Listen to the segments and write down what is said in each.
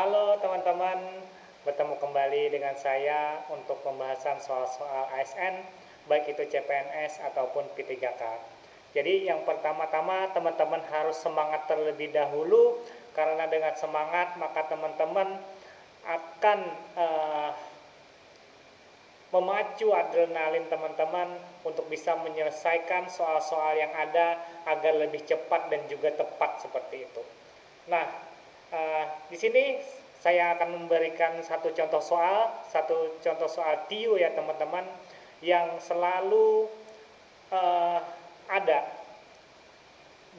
Halo teman-teman, bertemu kembali dengan saya untuk pembahasan soal-soal ASN, baik itu CPNS ataupun P3K. Jadi yang pertama-tama teman-teman harus semangat terlebih dahulu, karena dengan semangat maka teman-teman akan memacu adrenalin teman-teman untuk bisa menyelesaikan soal-soal yang ada agar lebih cepat dan juga tepat seperti itu. Nah, di sini saya akan memberikan satu contoh soal TIU ya teman-teman, yang selalu ada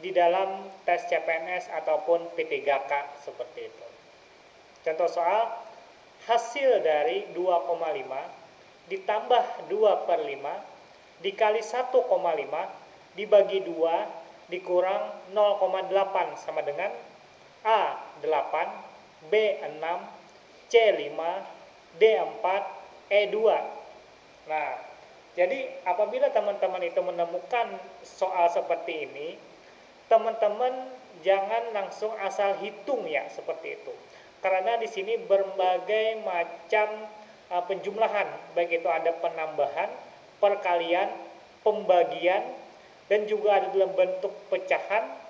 di dalam tes CPNS ataupun P3K seperti itu. Contoh soal, hasil dari 2,5 ditambah 2/5 dikali 1,5 dibagi 2 dikurang 0,8 sama dengan A 8, B 6, C 5, D 4, E 2. Nah, jadi apabila teman-teman itu menemukan soal seperti ini, teman-teman jangan langsung asal hitung ya seperti itu. Karena di sini berbagai macam penjumlahan, baik itu ada penambahan, perkalian, pembagian, dan juga ada dalam bentuk pecahan,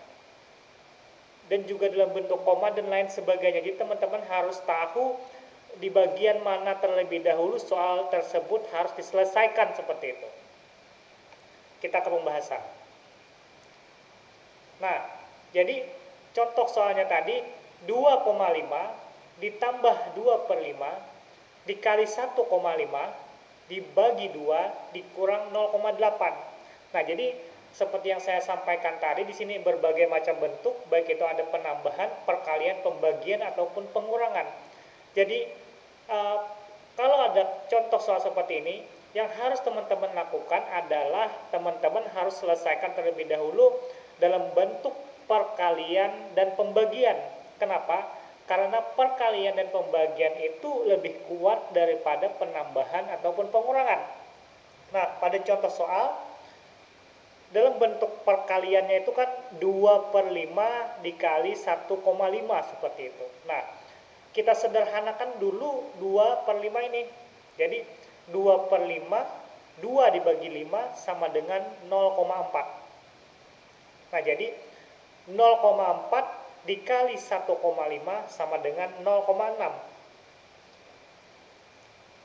dan juga dalam bentuk koma dan lain sebagainya. Jadi teman-teman harus tahu di bagian mana terlebih dahulu soal tersebut harus diselesaikan seperti itu. Kita ke pembahasan. Nah, jadi contoh soalnya tadi 2,5 ditambah 2/5 dikali 1,5 dibagi 2 dikurang 0,8. Nah, jadi seperti yang saya sampaikan tadi, di sini berbagai macam bentuk, baik itu ada penambahan, perkalian, pembagian, ataupun pengurangan. Jadi, kalau ada contoh soal seperti ini, yang harus teman-teman lakukan adalah teman-teman harus selesaikan terlebih dahulu dalam bentuk perkalian dan pembagian. Kenapa? Karena perkalian dan pembagian itu lebih kuat daripada penambahan ataupun pengurangan. Nah, pada contoh soal, dalam bentuk perkaliannya itu kan 2/5 dikali 1,5 seperti itu. Nah, kita sederhanakan dulu 2/5 ini. Jadi 2/5, 2 dibagi 5 sama dengan 0,4. Nah, jadi 0,4 dikali 1,5 sama dengan 0,6.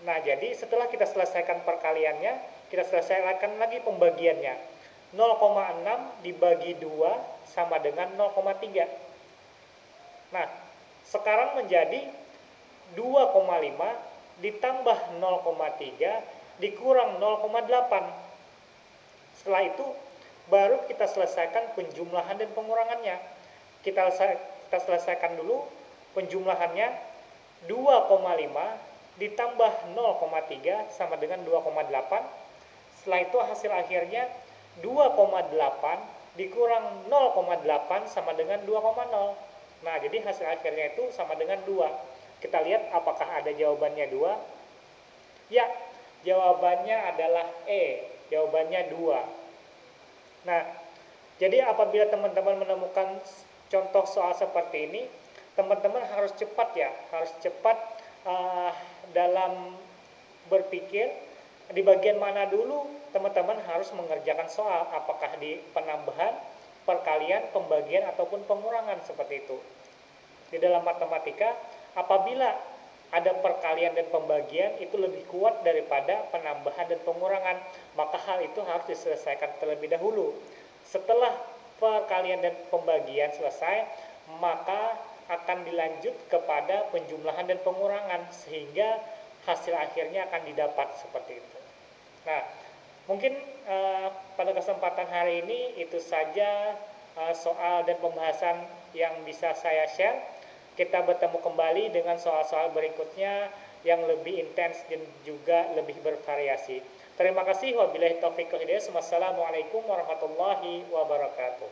Nah, jadi setelah kita selesaikan perkaliannya, kita selesaikan lagi pembagiannya. 0,6 dibagi 2 sama dengan 0,3. Nah, sekarang menjadi 2,5 ditambah 0,3 dikurang 0,8. Setelah itu baru kita selesaikan penjumlahan dan pengurangannya. Kita selesaikan dulu penjumlahannya. 2,5 ditambah 0,3 sama dengan 2,8. Setelah itu hasil akhirnya 2,8 dikurang 0,8 sama dengan 2,0. Nah, jadi hasil akhirnya itu sama dengan 2. Kita lihat apakah ada jawabannya 2. Ya, jawabannya adalah E. Jawabannya 2. Nah, jadi apabila teman-teman menemukan contoh soal seperti ini, teman-teman harus cepat ya, harus cepat dalam berpikir di bagian mana dulu teman-teman harus mengerjakan soal, apakah di penambahan, perkalian, pembagian, ataupun pengurangan seperti itu. Di dalam matematika, apabila ada perkalian dan pembagian itu lebih kuat daripada penambahan dan pengurangan, maka hal itu harus diselesaikan terlebih dahulu. Setelah perkalian dan pembagian selesai, maka akan dilanjut kepada penjumlahan dan pengurangan sehingga hasil akhirnya akan didapat seperti itu. Nah, mungkin pada kesempatan hari ini itu saja soal dan pembahasan yang bisa saya share. Kita bertemu kembali dengan soal-soal berikutnya yang lebih intens dan juga lebih bervariasi. Terima kasih. Wabillahi taufiq wal hidayah. Wassalamualaikum warahmatullahi wabarakatuh.